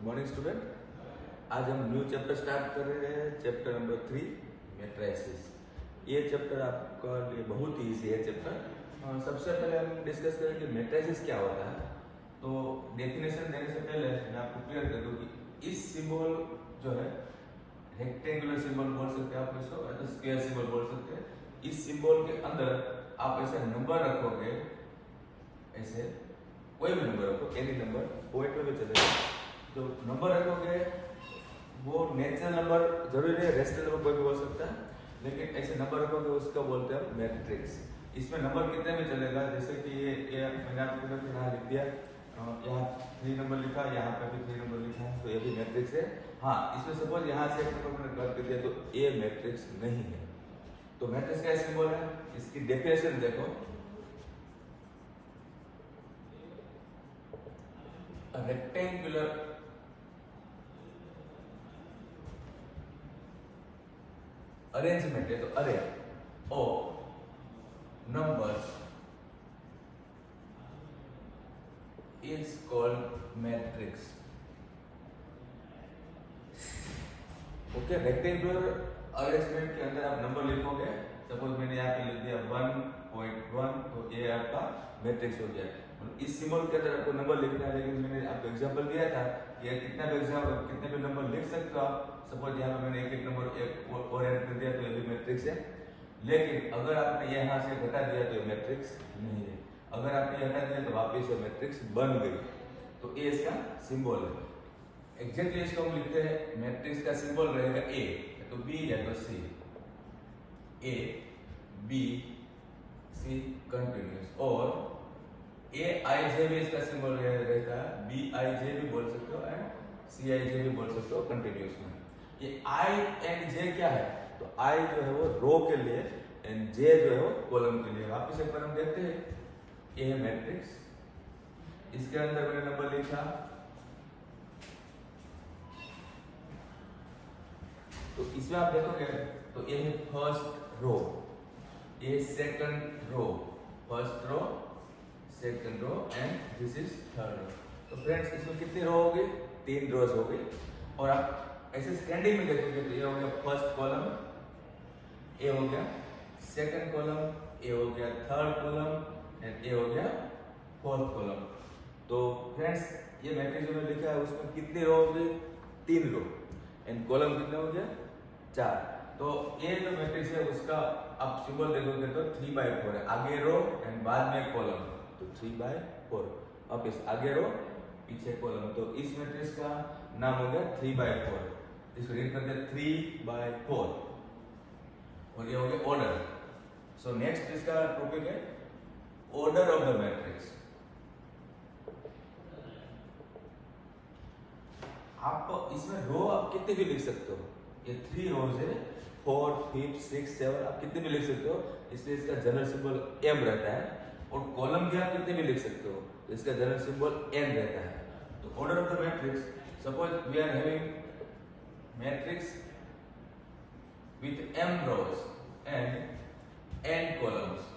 Morning student. आज हम new chapter start कर रहे हैं, चैप्टर नंबर 3 मैट्रिसेस। ये चैप्टर आपका लिए बहुत ही ईजी है चैप्टर। सबसे पहले हम डिस्कस करें कि मैट्रिसेस क्या होता है। तो डेफिनेशन देने से पहले मैं आपको क्लियर कर दूं कि इस सिंबल जो है रेक्टेंगुलर सिंबल बोल सकते हैं आप इसको, या तो स्क्वायर सिंबल बोल सकते हैं। इस सिंबल के अंदर आप ऐसा नंबर रखोगे, ऐसे कोई भी नंबर रखो, एनी नंबर, पोइट में भी चलेगा। तो नंबर रखोगे वो नेचुरल नंबर जरूरी है, रेशनल नंबर कोई भी हो सकता है, लेकिन ऐसे नंबर रखोगे उसका बोलते हैं मैट्रिक्स। इसमें नंबर कितने में चलेगा, जैसे कि ये मैंने आपको यहाँ लिख दिया, यहाँ 3 नंबर लिखा, यहाँ पे भी 3 नंबर लिखा है, तो ये भी मैट्रिक्स है। हाँ, इसमें सपोज यहाँ से एक नंबर मैंने कर दिया तो ये मैट्रिक्स नहीं है। तो मैट्रिक्स का सिंबल है, इसकी डेफिनेशन देखो, रेक्टेंगुलर अरेंजमेंट है, तो अरे of numbers is called matrix. Okay, rectangular arrangement के अंदर आप नंबर लिखोगे, सपोज मैंने यहाँ पे लिख दिया 1.1, तो ये आपका मैट्रिक्स हो गया। इस सिंबल के अंदर आपको नंबर लिखना है, लेकिन मैंने आपको एग्जांपल दिया था कि कितना भी नंबर लिख सकते हो आप। सपोज यहाँ पे मैंने एक नंबर एक और ऐड कर दिया तो ये भी मैट्रिक्स है। लेकिन अगर आपने यहाँ से घटा दिया तो ये मैट्रिक्स नहीं है। अगर आपने हटा दिया तो वापिस ये मैट्रिक्स बन गई, तो ये इसका सिंबल है। एग्जैक्टली इसको हम लिखते हैं, मैट्रिक्स का सिंबल रहेगा ए, या तो बी या तो सी, ए बी सी कंटिन्यूस, और ए आई जे भी इसका सिंबल रहता है, बी आई जे भी बोल सकते हो एंड सी आई जे भी बोल सकते हो कंटिन्यूस में। ये आई एंड जे क्या है, तो आई जो है वो रो के लिए एंड जे जो है वो कॉलम के लिए। वापस एक बार हम देखते हैं, ये है मैट्रिक्स, इसके अंदर मैंने नंबर लिखा, तो इसमें आप देखोगे तो ये है फर्स्ट रो, ये second row, first row second row and this is third row. तो फ्रेंड्स इसमें कितनी रो होगी, 3 रोज होगी। और आप ऐसे स्टैंडिंग में देखोगे तो ये हो गया फर्स्ट कॉलम, ये हो गया सेकंड कॉलम, ये हो गया थर्ड कॉलम एंड ये हो गया फोर्थ कॉलम। तो फ्रेंड्स ये मैट्रिक्स जो मैंने लिखा है उसमें कितनी रो होगी, 3 रो, एंड कॉलम कितने हो गया 4। तो ये जो मैट्रिक्स है उसका आप सिंबल देखोगे तो 3/4 है, आगे रो एंड बाद में कॉलम, तो 3/4। अब इस आगे रो पीछे कॉलम, तो इस मैट्रिक्स का नाम हो गया 3/4। इसको रीड करते हैं 3/4, और ये हो गया ऑर्डर। सो नेक्स्ट इसका टॉपिक है ऑर्डर ऑफ द मैट्रिक्स। आप इसमें रो आप कितने भी लिख सकते हो, ये 3 रोज है, 4, 5, 6, 7 आप कितने भी लिख सकते हो, इसलिए इसका जनरल सिंबल एम रहता है। और कॉलम भी आप कितने भी लिख सकते हो, तो इसका जनरल सिंबल एन रहता है। तो order of the matrix, suppose we are having matrix with m rows and n columns।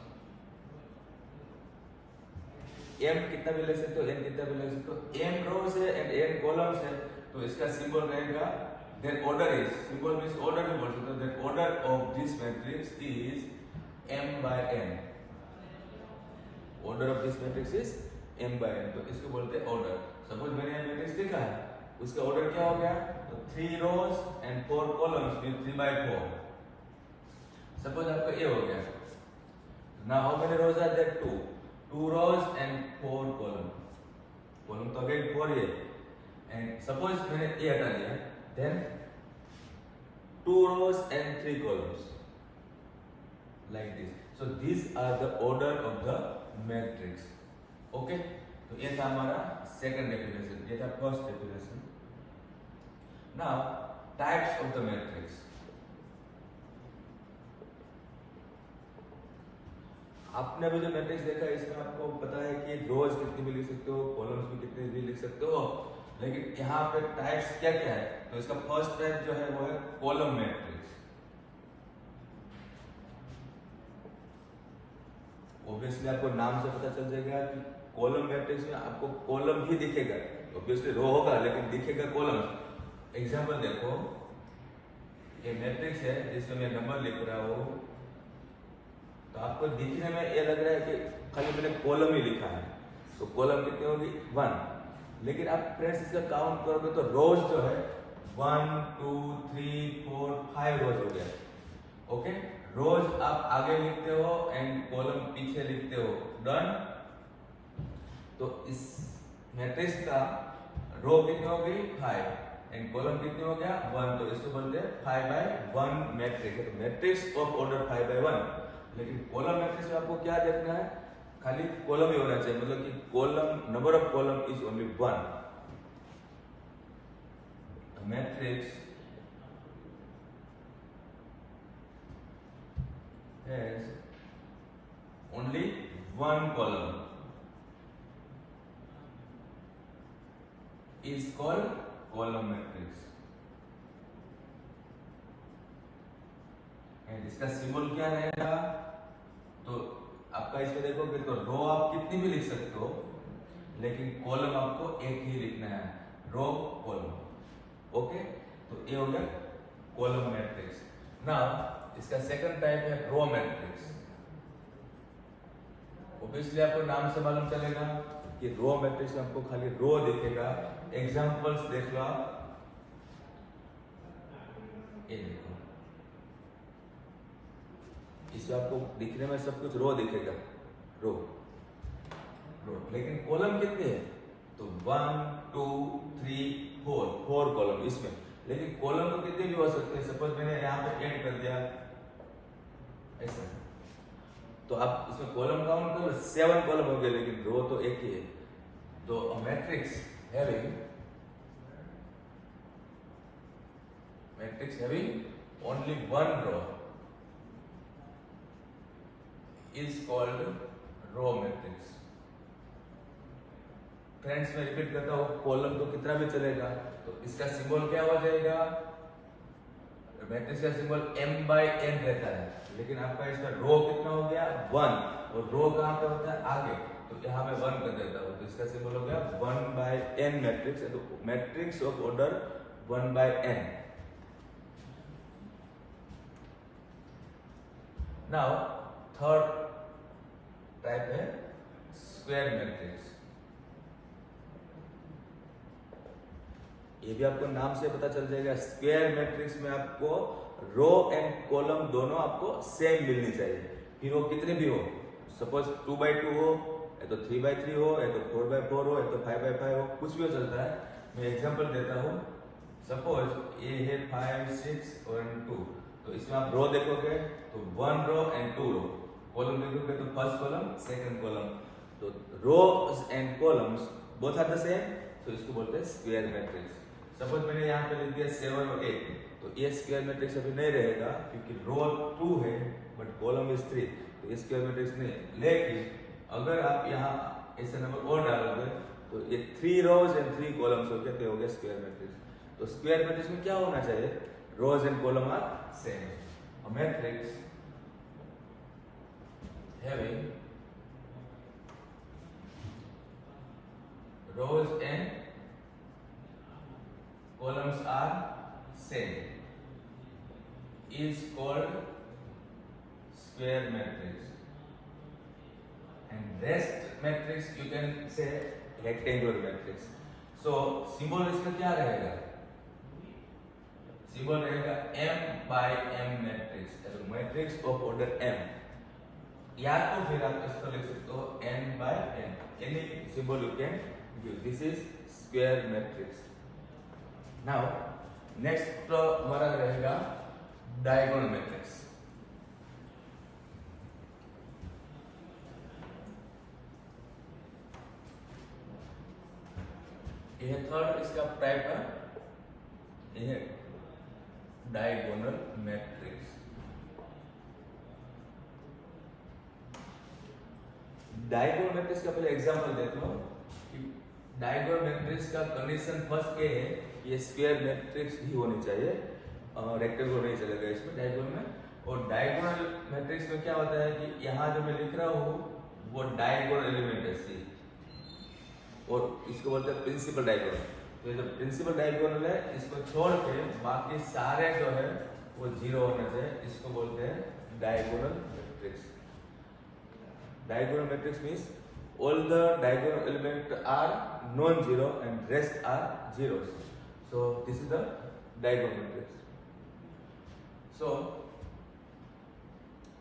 m कितना भी लिख सकते हो, n कितना भी लिख सकते हो, m rows है एंड n columns है, तो इसका सिंबल रहेगा then order is, symbol means order भी बोल सकते हो, then order of this matrix is m/n, order of this matrix is m/n, तो इसको बोलते हैं ऑर्डर। सपोज मैंने ये मैट्रिक्स लिखा है, उसका ऑर्डर क्या हो गया, तो 3 rows and 4 columns with 3/4। Suppose आपका ये हो गया, now how many rows are there, 2 rows and 4 column तो अगेन 4 है, एंड सपोज मैंने ये हटा दिया, then 2 rows and 3 columns like this। so these are the order of the matrix। okay, तो ये था हमारा सेकंड डेफिनेशन, ये था first definition. Now types of the matrix. आपने अभी जो मैट्रिक्स देखा इसमें आपको पता है कि रोज कितनी भी लिख सकते हो, कॉलम्स भी कितने भी लिख सकते हो, लेकिन यहाँ पे टाइप्स क्या क्या है, तो इसका फर्स्ट टाइप जो है वो है कॉलम मैट्रिक्स। ऑब्वियसली आपको नाम से पता चल जाएगा कि कॉलम मैट्रिक्स में आपको कॉलम ही दिखेगा, ऑब्वियसली रो होगा लेकिन दिखेगा कॉलम। एग्जांपल देखो, ये मैट्रिक्स है जिसमें मैं नंबर लिख रहा हूँ, तो आपको दिखने में ये लग रहा है कि खाली मैंने कॉलम ही लिखा है, तो कॉलम कितनी होगी 1, लेकिन आप फ्रेंड्स इसका काउंट करोगे तो रोज जो है 1 2 3 4 5 रोज हो गया। ओके, रोज आप आगे लिखते हो एंड कॉलम पीछे लिखते हो, डन। तो इस मैट्रिक्स का रो कितनी हो गई 5 एंड कॉलम कितनी हो गया 1, तो इसको बोलते हैं 5/1 मैट्रिक्स। तो मैट्रिक्स ऑफ ऑर्डर 5/1। लेकिन कॉलम मैट्रिक्स में आपको क्या देखना है, खाली कॉलम ही होना चाहिए, मतलब कि column number of column is only 1। Matrix has only one column is called column matrix। And इसका सिंबल क्या रहेगा, तो आपका इसमें देखोगे तो रो आप कितनी भी लिख सकते हो, लेकिन कॉलम आपको एक ही लिखना है, रो कॉलम। ओके, तो ये हो गया कॉलम मैट्रिक्स। नाउ इसका सेकंड टाइप है रो मैट्रिक्स। ऑब्वियसली आपको नाम से मालूम चलेगा कि रो मैट्रिक्स में आपको खाली रो दिखेगा। एग्जांपल्स देख लो आप, ये देखो, इसमें आपको दिखने में सब कुछ रो दिखेगा, रो रो, लेकिन कॉलम कितने हैं, तो 1 2 3 4 कॉलम इसमें, लेकिन कॉलम तो कितने भी हो सकते हैं। सपोज मैंने यहाँ पे ऐड कर दिया ऐसा, तो आप इसमें कॉलम काउंट करो 7 कॉलम हो गए, लेकिन रो तो एक ही है। तो matrix having only 1 row is called row matrix. Friends मैं रिपीट करता हूँ, कॉलम तो कितना भी चलेगा, तो इसका सिंबल क्या हो जाएगा, मैट्रिक्स का सिंबल m/n रहता है, लेकिन आपका इसका रो कितना हो गया 1, और रो कहाँ पे होता है आगे, तो यहाँ पे 1 कर देता हूँ, तो इसका सिंबल हो गया 1/n मैट्रिक्स है। तो matrix of order 1/n। Now third type है स्क्वायर मैट्रिक्स। ये भी आपको नाम से पता चल जाएगा। स्क्वायर मैट्रिक्स में आपको रो एंड कॉलम दोनों आपको सेम मिलनी चाहिए, फिर वो कितने भी हो, सपोज 2/2 हो, या तो 3/3 हो, या तो 4/4 हो, या तो 5/5 हो, कुछ भी हो चलता है। मैं एग्जांपल देता हूँ, सपोज ये है 5 6 और 2, तो इसमें आप रो देखोगे तो 1 रो एंड 2 रो, कॉलम देखोगे तो फर्स्ट कॉलम सेकंड कॉलम, तो rows and columns both are the same, तो इसको बोलते हैं स्क्वायर मैट्रिक्स। सपोज मैंने यहाँ पे लिख दिया 7 और 8, तो ये स्क्वायर मैट्रिक्स अभी नहीं रहेगा क्योंकि रो 2 है बट कॉलम इज 3, तो ये स्क्वायर मैट्रिक्स नहीं। लेकिन अगर आप यहाँ ऐसे नंबर और डालोगे तो ये 3 रोज एंड 3 कॉलम्स हो गए, तो हो गया स्क्वायर मैट्रिक्स। तो स्क्वायर मैट्रिक्स में क्या होना चाहिए, rows and column are same. Matrix having rows and columns are same is called square matrix, and rest matrix you can say rectangular matrix। so symbol इसका क्या रहेगा, symbol रहेगा m/m matrix, matrix of order m, या तो फिर आप इसको लिख सकते हो n/n, any symbol you can use, this is square matrix. Now next हमारा रहेगा डायगोनल मैट्रिक्स। ये थर्ड इसका टाइप है, ये डायगोनल मैट्रिक्स। डायगोनल मैट्रिक्स का पहले एग्जांपल देख लो कि डायगोनल मैट्रिक्स का कंडीशन फर्स्ट ये है कि ये स्क्वायर मैट्रिक्स ही होनी चाहिए, रेक्टेंगुलर नहीं चलेगा इसमें डायगोनल में। और डायगोनल मैट्रिक्स में क्या होता है कि यहाँ जो मैं लिख रहा हूँ वो डायगोनल एलिमेंट है सी, और इसको बोलते हैं प्रिंसिपल डायगोनल। तो ये जो प्रिंसिपल डायगोनल है इसको छोड़ के बाकी सारे जो है वो जीरो होने चाहिए, इसको बोलते हैं diagonal matrix. Diagonal matrix means all the diagonal elements are non-zero and rest are zeros. So this is the diagonal matrix. So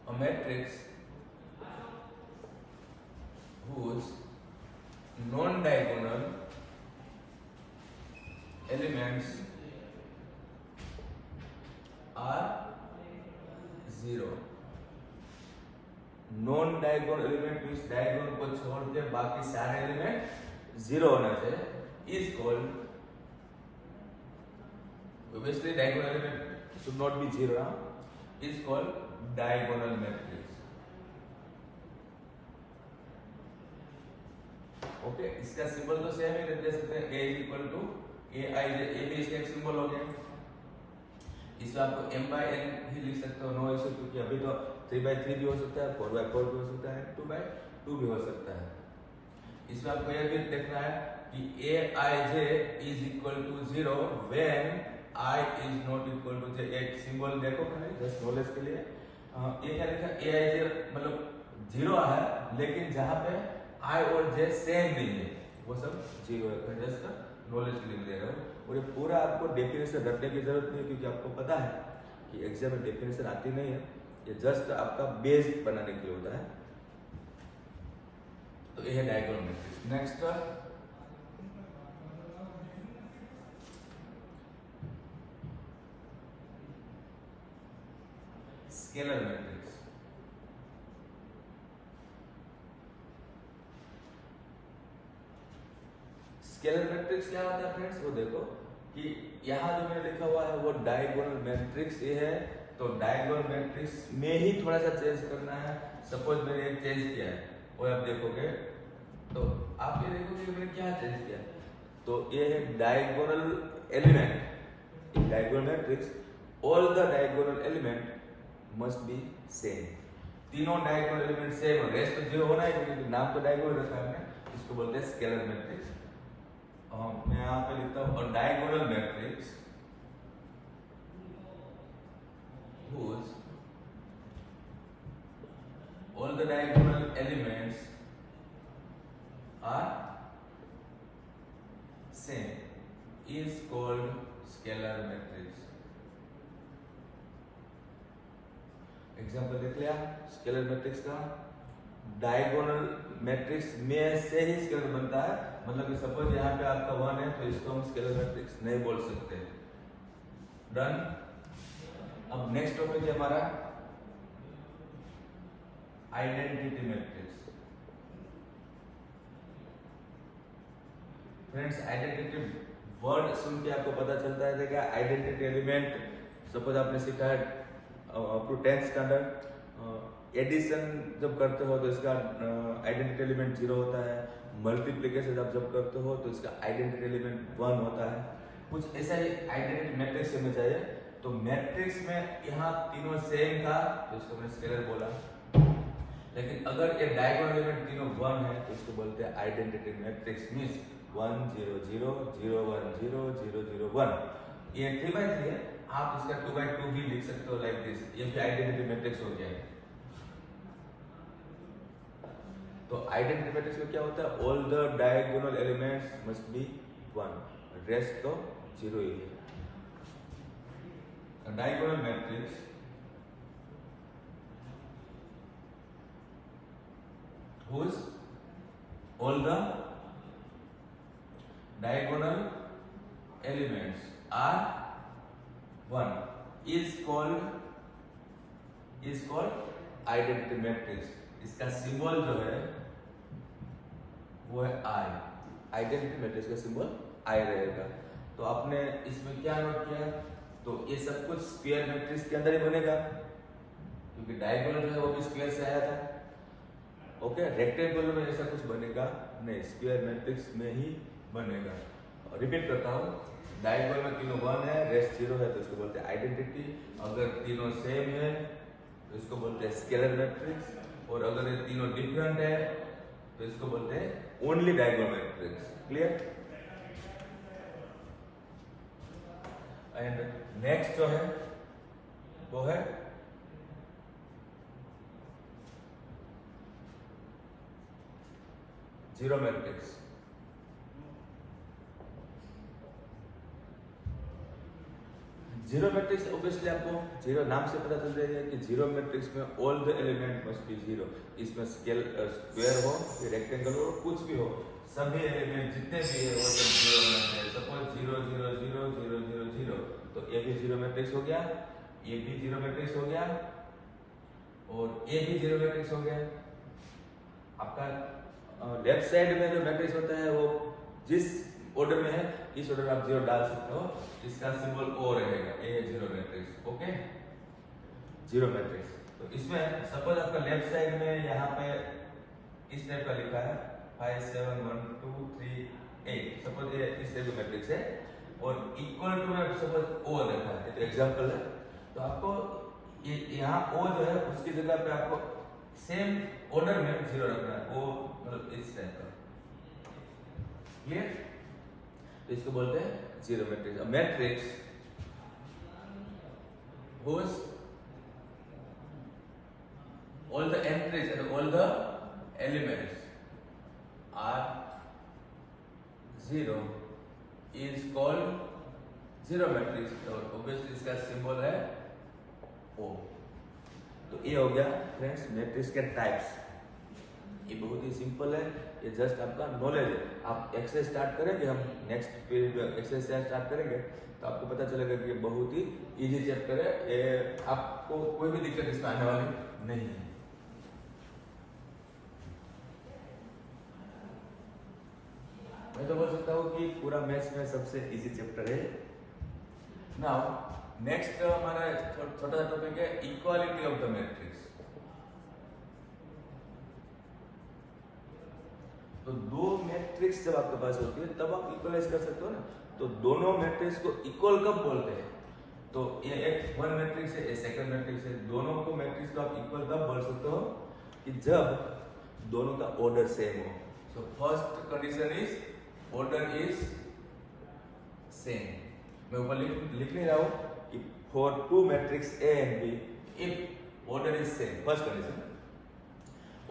a matrix whose non-diagonal elements are zero. Non diagonal element means diagonal को छोड़ के बाकी सारे element zero होना चाहिए, is called, obviously diagonal element should not be zero now, is called diagonal matrix. Okay, इसका symbol तो same ही दे सकते हैं, a is equal to ai, a भी इसका एक सिंबल हो गया। इसमें आपको m by n ही लिख सकते हो, नो इशू, क्योंकि अभी तो 3/3 भी हो सकता है, 4/4 भी हो सकता है, 2/2 भी हो सकता है। इसमें आपको यह भी देखना है कि aij is equal to 0 when I is not equal to j। एक सिंबल देखो पहले जस्ट नॉलेज के लिए, ये क्या लिखा aij मतलब 0 है, लेकिन जहां पे I और j सेम नहीं है वो सब 0 है, जस्ट नॉलेज के लिए दे रहा हूँ। और ये पूरा आपको डेफिनेशन रटने की जरूरत नहीं है, क्योंकि आपको पता है कि एग्जाम में डेफिनेशन आती नहीं है, ये जस्ट आपका बेस बनाने के लिए होता है। तो ये है diagonal matrix. Next scalar matrix. Scalar matrix क्या होता है फ्रेंड्स, वो देखो कि यहाँ जो मैंने लिखा हुआ है वो डायगोनल मैट्रिक्स ये है, तो डायगोनल मैट्रिक्स में ही थोड़ा सा चेंज करना है। सपोज मैंने एक चेंज किया है और आप देखोगे तो आप ये देखोगे मैंने क्या चेंज किया, तो ये है diagonal element. In diagonal matrix all the diagonal element must be same, तीनों डायगोनल एलिमेंट सेम, रेस्ट तो जीरो होना है क्योंकि नाम तो डायगोनल रखा है हमने, इसको बोलते हैं स्केलर मैट्रिक्स। मैं यहाँ पे लिखता हूँ diagonal matrix whose all the diagonal elements are same is called scalar matrix। Example देख लिया स्केलर मैट्रिक्स का, डायगोनल मैट्रिक्स में से ही स्केलर बनता है, मतलब कि सपोज यहाँ पे आपका 1 है तो इसको हम स्केलर मैट्रिक्स नहीं बोल सकते। डन। अब नेक्स्ट टॉपिक है हमारा identity matrix. Friends identity word सुन के आपको पता चलता है कि आइडेंटिटी एलिमेंट, सपोज आपने सीखा है up to 10th standard, addition जब करते हो तो इसका आइडेंटिटी एलिमेंट 0 होता है, मल्टीप्लिकेशन जब करते हो तो इसका आइडेंटिटी एलिमेंट 1 होता है। कुछ ऐसा ही आइडेंटिटी मैट्रिक्स में चाहिए, तो मैट्रिक्स में यहाँ तीनों सेम था तो इसको मैंने स्केलर बोला, लेकिन अगर ये डायगोनल एलिमेंट तीनों 1 है तो इसको बोलते हैं आइडेंटिटी मैट्रिक्स, मींस 1 0 0 0 1 0 0 0 1। ये 3/3 है, आप इसका 2/2 भी लिख सकते हो लाइक दिस, ये भी आइडेंटिटी मैट्रिक्स हो गया है। तो आइडेंटिटी मैट्रिक्स में क्या होता है, all the diagonal elements must be 1, rest तो 0 ही है। A diagonal matrix whose all the diagonal elements are 1 is called identity matrix। इसका सिंबल जो है वो है I, आइडेंटिटी मैट्रिक्स का सिंबल I रहेगा। तो आपने इसमें क्या नोट किया, तो ये सब कुछ स्क्वायर मैट्रिक्स के अंदर ही बनेगा, क्योंकि डायगोनल जो है वो भी स्क्वायर से आया था। ओके, रेक्टेंगल में ऐसा कुछ बनेगा नहीं, स्क्वायर मैट्रिक्स में ही बनेगा। रिपीट करता हूँ, डायगोनल में तीनों 1 है, रेस्ट 0 है तो इसको बोलते हैं आइडेंटिटी, अगर तीनों सेम है तो इसको बोलते हैं स्केलर मैट्रिक्स, और अगर ये तीनों डिफरेंट है तो इसको बोलते हैं only diagonal matrix. Clear? And next जो है वो है zero matrix. Zero matrix obviously आपको जीरो नाम से पता चल जाएगा कि जीरो मैट्रिक्स में all the element must be zero. इसमें स्क्वायर हो या रेक्टेंगल हो कुछ भी हो, सभी एलिमेंट जितने भी है वो सब जीरो होना चाहिए। सपोज 0 0 0 0 0 0 तो ये भी जीरो मैट्रिक्स हो गया, ये भी जीरो मैट्रिक्स हो गया और ये भी जीरो मैट्रिक्स हो गया। आपका लेफ्ट साइड में जो मैट्रिक्स होता है वो जिस ऑर्डर में है इस ऑर्डर में आप जीरो डाल सकते हो, इसका सिंबल ओ रहेगा, ये है zero matrix. Okay, zero matrix. तो इसमें सपोज आपका लेफ्ट साइड में यहाँ पे इस टाइप का लिखा है 5 7 1 2 3 8, सपोज ये इस टाइप का मैट्रिक्स है और इक्वल टू में सपोज ओ रखा है, तो एग्जांपल है। तो आपको ये यहाँ ओ जो है उसकी जगह पे आपको सेम ऑर्डर में जीरो रखना है, ओ मतलब इस टाइप का। क्लियर? तो इसको बोलते हैं zero matrix. A matrix whose all the entries and all the elements are zero is called zero matrix. और ऑब्वियसली इसका सिंबल है O। तो ये हो गया फ्रेंड्स मैट्रिक्स के टाइप्स। ये बहुत ही सिंपल है, ये जस्ट आपका नॉलेज है। आप एक्सरसाइज स्टार्ट करेंगे, हम नेक्स्ट पीरियड में एक्सरसाइज स्टार्ट करेंगे तो आपको पता चलेगा कि ये बहुत ही इजी चैप्टर है, ये आपको कोई भी दिक्कत इसमें आने वाली नहीं है। मैं तो बोल सकता हूँ कि पूरा मैथ्स में सबसे इजी चैप्टर है। नाउ नेक्स्ट हमारा छोटा सा टॉपिक है इक्वालिटी ऑफ द मैट्रिक्स। तो दो मैट्रिक्स जब आपके पास होती है तब आप इक्वलाइज कर सकते हो ना। तो दोनों मैट्रिक्स को इक्वल कब बोलते हैं? तो ये एक वन मैट्रिक्स है, ये सेकंड मैट्रिक्स है, दोनों को मैट्रिक्स को आप इक्वल कब बोल सकते हो? कि जब दोनों का ऑर्डर सेम हो। So first condition is order is same. मैं ऊपर लिख नहीं रहा हूं कि for two matrix A and B if order is same. First condition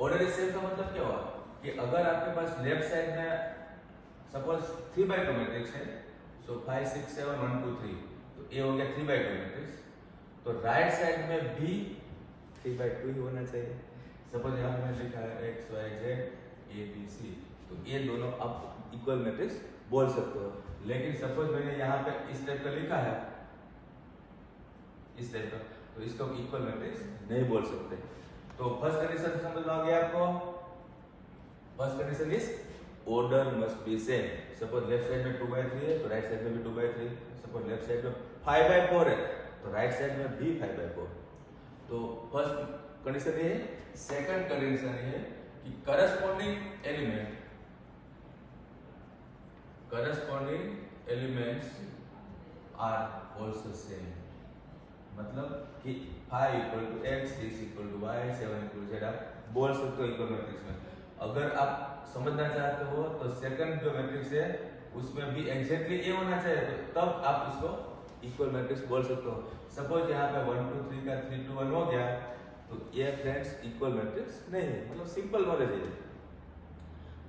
order is same का मतलब क्या हुआ कि अगर आपके पास लेफ्ट साइड में सपोज 3/2 मैट्रिक्स है, सो 5 6 7 1 2 3, तो ये हो गया 3/2 मैट्रिक्स। तो राइट साइड में भी 3/2 ही होना चाहिए। सपोज यहाँ पे लिखा है x y z a b c, तो ये दोनों आप इक्वल मैट्रिक्स बोल सकते हो। लेकिन सपोज मैंने यहाँ पे इस टाइप का लिखा है, इस टाइप का, तो इसको इक्वल मैट्रिक्स नहीं बोल सकते। तो फर्स्ट कंडीशन समझ में आ गया आपको? First condition is order must be same. Suppose left side में 2/3 है तो राइट साइड में भी 2/3। सपोज लेफ्ट साइड में 5/4 है तो राइट साइड में भी 5/4। तो फर्स्ट कंडीशन ये है। सेकंड कंडीशन ये है कि corresponding elements are also same. मतलब कि 5 = x, 6 = y, 7 = z आप बोल सकते हो इक्वल मैट्रिक्स में। अगर आप समझना चाहते हो तो सेकंड जो मैट्रिक्स है उसमें भी एग्जैक्टली ये होना चाहिए, तो तब आप इसको इक्वल मैट्रिक्स बोल सकते हो। सपोज यहाँ पे 1 2 3 का 3 2 1 हो गया, तो ये फ्रेंड्स इक्वल मैट्रिक्स नहीं है। मतलब सिंपल नॉलेज है,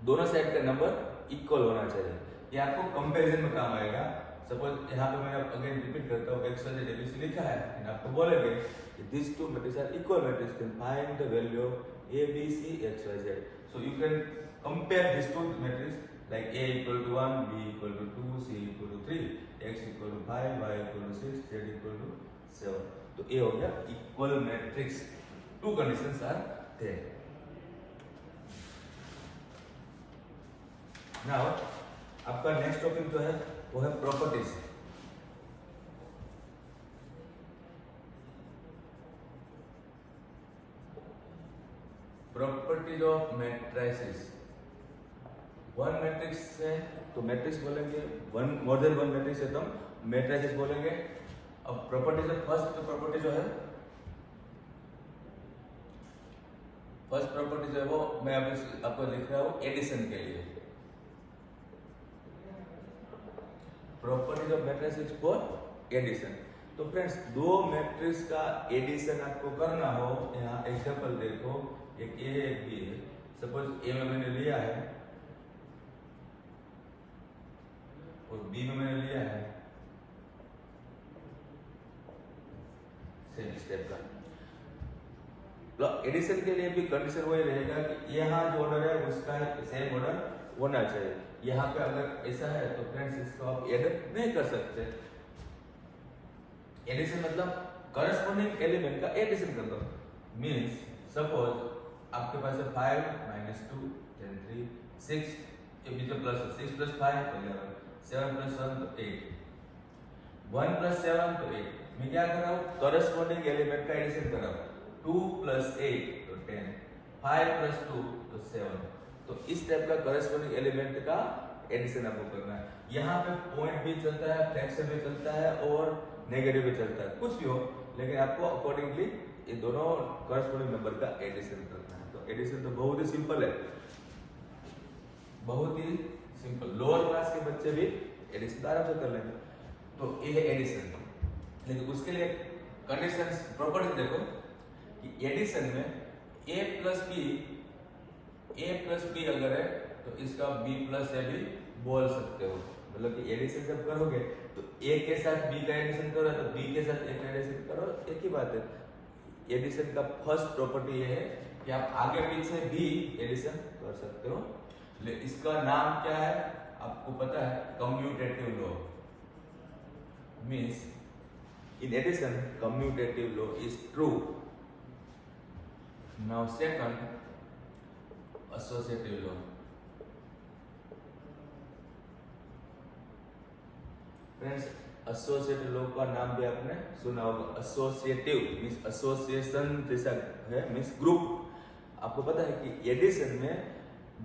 दोनों साइड का नंबर इक्वल होना चाहिए। ये आपको कंपैरिजन में काम आएगा। सपोज यहाँ पे मैं अगेन रिपीट करता हूँ, x y z a b c लिखा है, लेकिन आपको बोलेंगे कि this two matrix are equal matrix, then find the value of a b c x y z। So you can compare these two matrices like a = 1, b = 2, c = 3, x = 5, y = 6, z = 7। तो ये हो गया equal matrix. Two conditions are there. Now आपका next topic जो है वो है properties. Properties of matrices. One matrix है तो मैट्रिक्स बोलेंगे, one more than one matrix है तो मैट्रिसेस बोलेंगे। अब प्रॉपर्टीज है, फर्स्ट प्रॉपर्टी जो है, फर्स्ट प्रॉपर्टी जो है वो मैं अभी आपको लिख रहा हूँ एडिशन के लिए। Properties of matrix for addition. तो फ्रेंड्स दो मैट्रिक्स का एडिशन आपको करना हो, यहाँ एग्जांपल देखो, एक ए एक बी है। सपोज ए में मैंने लिया है और बी में मैंने लिया है सेम स्टेप का। एडिशन के लिए भी कंडीशन वही रहेगा कि यहाँ जो ऑर्डर है उसका सेम ऑर्डर होना चाहिए। यहाँ पे अगर ऐसा है तो फ्रेंड्स इसको आप ऐड नहीं कर सकते। एडिशन मतलब करस्पॉन्डिंग एलिमेंट का एडिशन कर दो। मींस सपोज आपके पास है 5 - 2 then 3 6, ये बीच में प्लस है, 6 + 5 तो 11, 7 + 1 तो 8, 1 + 7 तो 8। मैं क्या कर रहा हूँ, करस्पॉन्डिंग एलिमेंट का एडिशन कर रहा हूँ। 2 + 8 तो 10, 5 + 2 तो 7। तो इस टाइप का करस्पॉन्डिंग एलिमेंट का एडिशन आपको करना है। यहाँ पे पॉइंट भी चलता है, फ्रैक्शन भी चलता है और नेगेटिव भी चलता है, कुछ भी हो, लेकिन आपको अकॉर्डिंगली ये दोनों करस्पॉन्डिंग नंबर का एडिशन करना है। तो एडिशन तो बहुत ही सिंपल है, बहुत ही सिंपल। लोअर क्लास के बच्चे भी एडिशन आराम से कर लेंगे। तो ये है एडिशन, लेकिन उसके लिए कंडीशंस प्रॉपर्टी देखो कि एडिशन में a + b अगर है तो इसका b + a भी बोल सकते हो। मतलब कि एडिशन जब करोगे तो a के साथ b का एडिशन करो तो b के साथ a का एडिशन करो, एक ही बात है। एडिशन का फर्स्ट प्रॉपर्टी ये है कि आप आगे पीछे भी एडिशन कर सकते हो। इसका नाम क्या है आपको पता है, commutative law. Means in addition commutative law is true. Now second, associative law. Friends associative law का नाम भी आपने सुना होगा। एसोसिएटिव मींस एसोसिएशन जैसा है, मींस ग्रुप। आपको पता है कि एडिशन में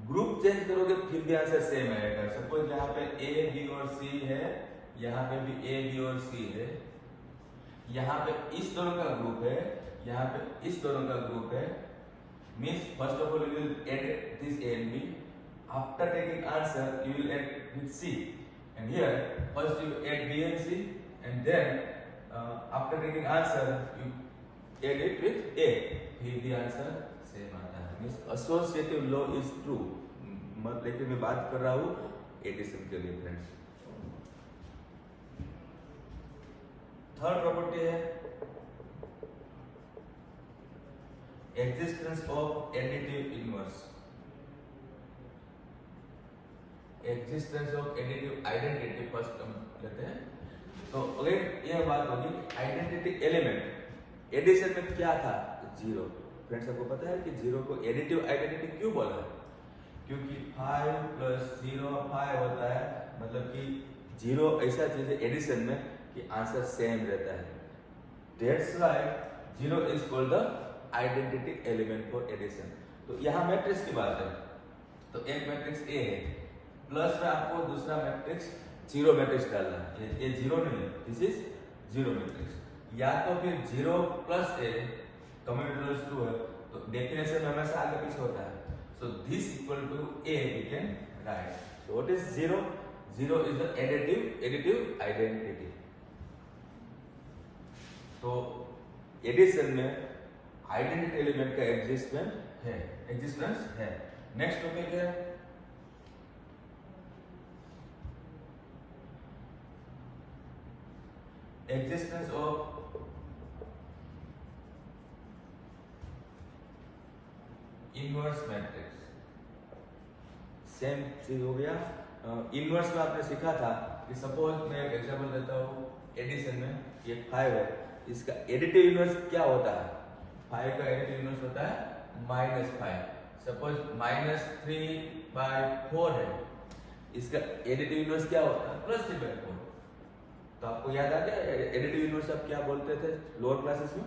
ग्रुप चेंज करोगे फिर भी आंसर सेम आएगा। सपोज यहाँ पे ए बी और सी है, यहाँ पे भी ए बी और सी है, यहाँ पे इस दोनों का ग्रुप है, यहाँ पे इस दोनों का ग्रुप है। Means first of all you will add this A and B, after taking answer you will add with C, and here first you add b and c and then after taking answer you add it with a, फिर भी answer same आता है। Means associative law is true. मतलब लेकिन मैं बात कर रहा हूँ एडिशन के लिए फ्रेंड्स। थर्ड प्रॉपर्टी है existence of additive inverse. Existence of additive identity first हम लेते हैं। तो अगर यह बात होगी आइडेंटिटी एलिमेंट एडिशन में क्या था, जीरो। फ्रेंड्स आपको पता है कि जीरो को एडिटिव आइडेंटिटी क्यों बोला है, क्योंकि 5 + 0 5 होता है। मतलब कि जीरो ऐसा चीज है एडिशन में कि आंसर सेम रहता है। That's why zero is called the identity element for addition. तो यहाँ मैट्रिक्स की बात है, तो एक मैट्रिक्स ए है, प्लस में आपको दूसरा मैट्रिक्स जीरो मैट्रिक्स डालना है। ये जीरो नहीं है, दिस इज जीरो मैट्रिक्स। या तो फिर 0 + a कम्यूटेटिव 2 है, तो डेफिनेशन में हमेशा आगे पीछे होता है। So this equal to a we can write. So what is zero? Zero is the additive identity. तो एडिशन में आइडेंटिटी एलिमेंट का एग्जिस्टेंस है। नेक्स्ट टॉपिक है existence of inverse matrix. Same चीज हो गया। इनवर्स में आपने सीखा था कि सपोज मैं एक एग्जांपल देता हूँ, एडिशन में ये 5 है, इसका एडिटिव इनवर्स क्या होता है? 5 का एडिटिव इनवर्स होता है -5। सपोज -3/4 है, इसका एडिटिव इनवर्स क्या होता है? +3/4। तो आपको याद आ गया एडिटिव इनवर्स आप क्या बोलते थे लोअर क्लासेस में?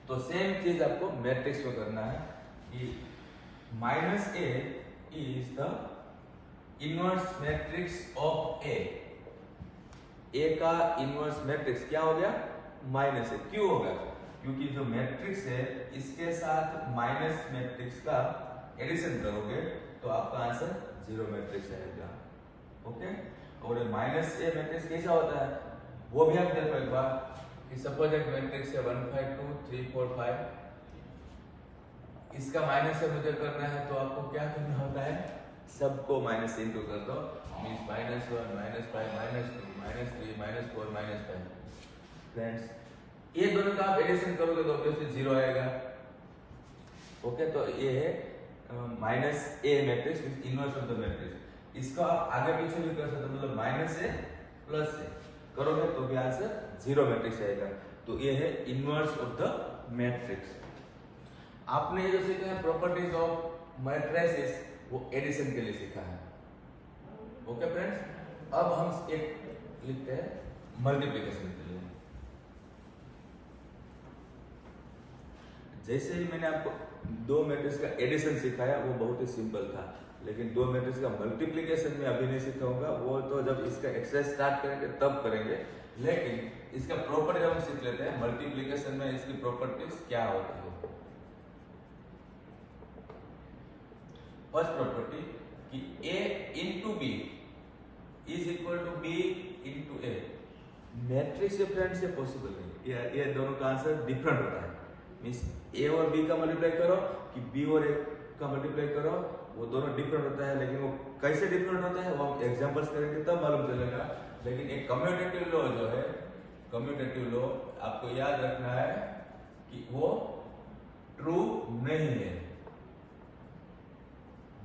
तो सेम चीज आपको मैट्रिक्स में करना है कि -a is the inverse matrix of a। a का इनवर्स मैट्रिक्स क्या हो गया? -a। क्यों होगा? क्योंकि जो मैट्रिक्स है इसके साथ माइनस मैट्रिक्स का एडिशन करोगे तो आपका आंसर जीरो मैट्रिक्स आएगा। ओके, और माइनस ए मैट्रिक्स कैसा होता है वो भी हम देखो एक बार कि सपोज एक मैट्रिक्स है 1 5 2 3 4 5, इसका माइनस से मुझे करना है तो आपको क्या करना होता है, सबको माइनस से इंटू कर दो, मींस -1 -5 -2 -3 -4 -5। फ्रेंड्स ये दोनों का आप एडिशन करोगे तो ऑब्वियसली जीरो आएगा। ओके, तो ये है minus A matrix with inverse of the matrix. इसका आप आगे पीछे भी कर सकते हो, मतलब माइनस ए प्लस ए करोगे तो भी आंसर जीरो मैट्रिक्स आएगा। तो ये है इनवर्स ऑफ द मैट्रिक्स। आपने ये जो सीखा है प्रॉपर्टीज ऑफ मैट्रिसेस वो एडिशन के लिए सीखा है। ओके फ्रेंड्स, अब हम एक लिखते हैं मल्टीप्लिकेशन के लिए। जैसे ही मैंने आपको दो मैट्रिक्स का एडिशन सिखाया वो बहुत ही सिंपल था, लेकिन दो मैट्रिक्स का मल्टीप्लिकेशन में अभी नहीं सिखाऊंगा, वो तो जब इसका एक्सरसाइज स्टार्ट करेंगे तब करेंगे। लेकिन इसका प्रॉपर्टी हम सीख लेते हैं, मल्टीप्लिकेशन में इसकी प्रॉपर्टीज क्या होती है। फर्स्ट प्रॉपर्टी कि a into B is equal to B into A. Matrix से फ्रेंड्स ये पॉसिबल नहीं, ये दोनों का आंसर डिफरेंट होता है। मीन्स ए और बी का मल्टीप्लाई करो कि बी और ए का मल्टीप्लाई करो, वो दोनों डिफरेंट होता है। लेकिन वो कैसे डिफरेंट होता है वो हम एग्जांपल्स करेंगे तब मालूम चलेगा। लेकिन एक कम्यूटेटिव लॉ जो है, कम्यूटेटिव लॉ आपको याद रखना है कि वो ट्रू नहीं है।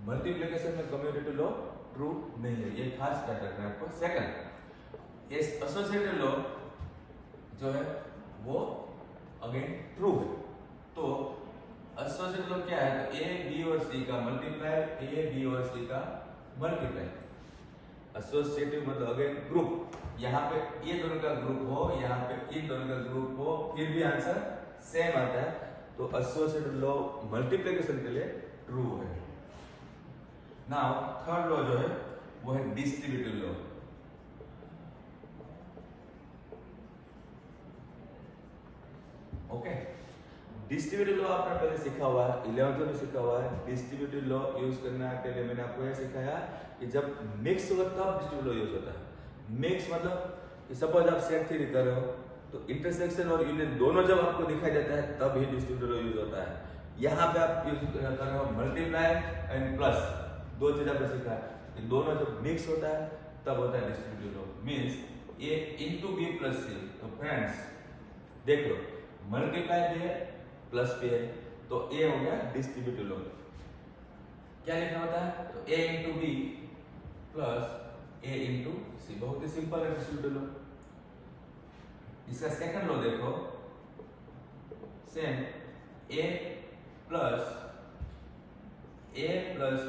मल्टीप्लिकेशन में कम्यूटेटिव लॉ ट्रू नहीं है, ये खास याद रखना है आपको। सेकंड, एसोसिएटिव लॉ जो है वो अगेन ट्रू है। तो एसोसिएटिव लॉ क्या है, तो ए बी और सी का मल्टीप्लाई, ए बी और सी का मल्टीप्लाई। एसोसिएटिव मतलब अगेन ग्रुप, यहाँ पे ये दोनों का ग्रुप हो, यहाँ पे इन दोनों का ग्रुप हो, फिर भी आंसर सेम आता है। तो एसोसिएटिव लॉ मल्टीप्लिकेशन के लिए ट्रू है। नाउ थर्ड लॉ जो है वो है distributive law. Okay, distributive law आपने पहले सीखा हुआ है, 11th में सीखा हुआ है। डिस्ट्रीब्यूटिव लॉ यूज करना के लिए मैंने आपको यह सिखाया कि जब मिक्स होगा तब डिस्ट्रीब्यूटिव लॉ यूज होता है। मिक्स मतलब सपोज आप सेट थ्योरी कर रहे हो तो इंटरसेक्शन और यूनियन दोनों जब आपको दिखाई देता है तब ही डिस्ट्रीब्यूटिव लॉ यूज होता है। यहाँ पे आप यूज कर रहे हो मल्टीप्लाई एंड प्लस, दो चीज आपने सीखा है, इन दोनों जब मिक्स होता है तब होता है डिस्ट्रीब्यूटिव लॉ। मींस ए इंटू बी प्लस सी। तो फ्रेंड्स देख लो, मल्टीप्लाई भी है प्लस भी है, तो ए हो गया डिस्ट्रीब्यूटिव लॉ। क्या लिखना होता है, तो A into B plus A into C. बहुत ही सिंपल है डिस्ट्रीब्यूटिव लॉ। इसका सेकंड लॉ देखो, सेम ए प्लस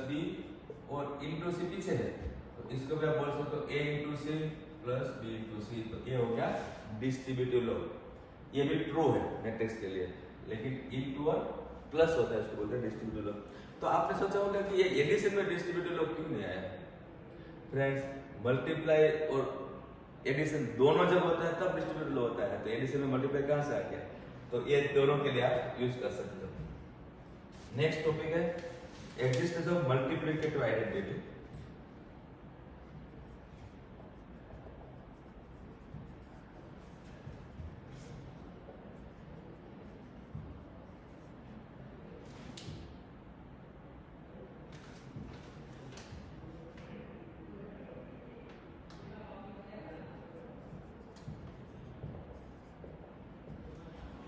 बी और इंटू सी पीछे है, तो इसको भी आप बोल सकते हो A into C plus B into C. तो ये हो गया डिस्ट्रीब्यूटिव लॉ। ये भी ट्रू है मैट्रिक्स के लिए, लेकिन इंटू और प्लस होता है, इसको बोलते हैं डिस्ट्रीब्यूटिव लॉ। तो आपने सोचा होगा कि ये एडिशन में डिस्ट्रीब्यूटिव लॉ क्यों नहीं आया। फ्रेंड्स मल्टीप्लाई और एडिशन दोनों जब होता है तब डिस्ट्रीब्यूटिव लॉ होता है, तो एडिशन में मल्टीप्लाई कहां से आ गया। तो ये दोनों के लिए आप यूज कर सकते हो। नेक्स्ट टॉपिक है existence of multiplicative identity.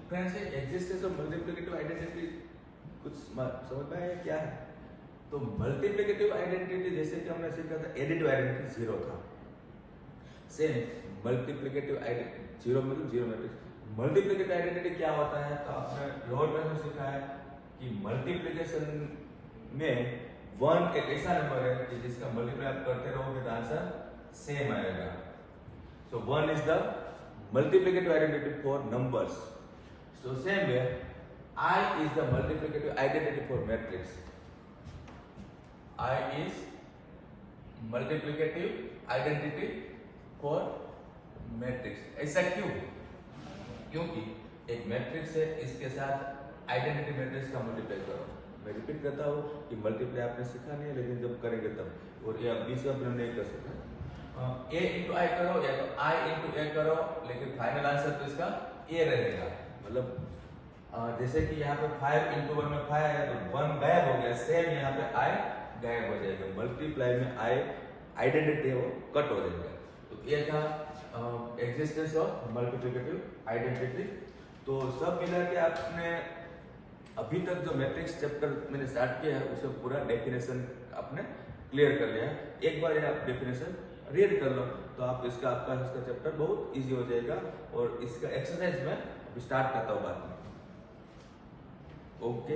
Friends existence of multiplicative identity कुछ समझ में आया क्या है। तो मल्टीप्लिकेटिव आइडेंटिटी जैसे कि हमने सीखा था एडिटिव आइडेंटिटी जीरो था, सेम मल्टीप्लिकेटिव आइडेंटिटी जीरो मतलब जीरो मैट्रिक्स। मल्टीप्लिकेटिव आइडेंटिटी क्या होता है, तो आपने लोअर क्लास में सीखा है कि मल्टीप्लिकेशन में वन एक ऐसा नंबर है कि जिसका मल्टीप्लाई आप करते रहोगे तो आंसर सेम आएगा। So one is the multiplicative identity for numbers. So same way, I is the multiplicative identity for matrix. I is multiplicative identity for matrix. ऐसा क्यों? क्योंकि एक मैट्रिक्स है, इसके साथ आइडेंटिटी मैट्रिक्स का मल्टीप्लाई करो। मैं रिपीट करता हूँ कि मल्टीप्लाई आपने सीखा नहीं है, लेकिन जब करेंगे तब, और ये आप 20 अब नहीं कर सकते। a इंटू आई करो या तो i इंटू a करो, लेकिन फाइनल आंसर तो इसका a रहेगा। मतलब जैसे कि यहाँ पे 5 इंटू 1 में 5 है तो 1 गायब हो गया, सेम यहाँ पे i गायब हो जाएगा। मल्टीप्लाई में i आइडेंटिटी है वो कट हो जाएगा। तो ये था एग्जिस्टेंस ऑफ मल्टीप्लिकेटिव आइडेंटिटी। तो सब मिला के आपने अभी तक जो मैट्रिक्स चैप्टर मैंने स्टार्ट किया है उसे पूरा डेफिनेशन आपने क्लियर कर लिया है। एक बार ये आप डेफिनेशन रीड कर लो तो आप आपका इसका चैप्टर बहुत इजी हो जाएगा। और इसका एक्सरसाइज में अभी स्टार्ट करता हूँ बाद में। ओके।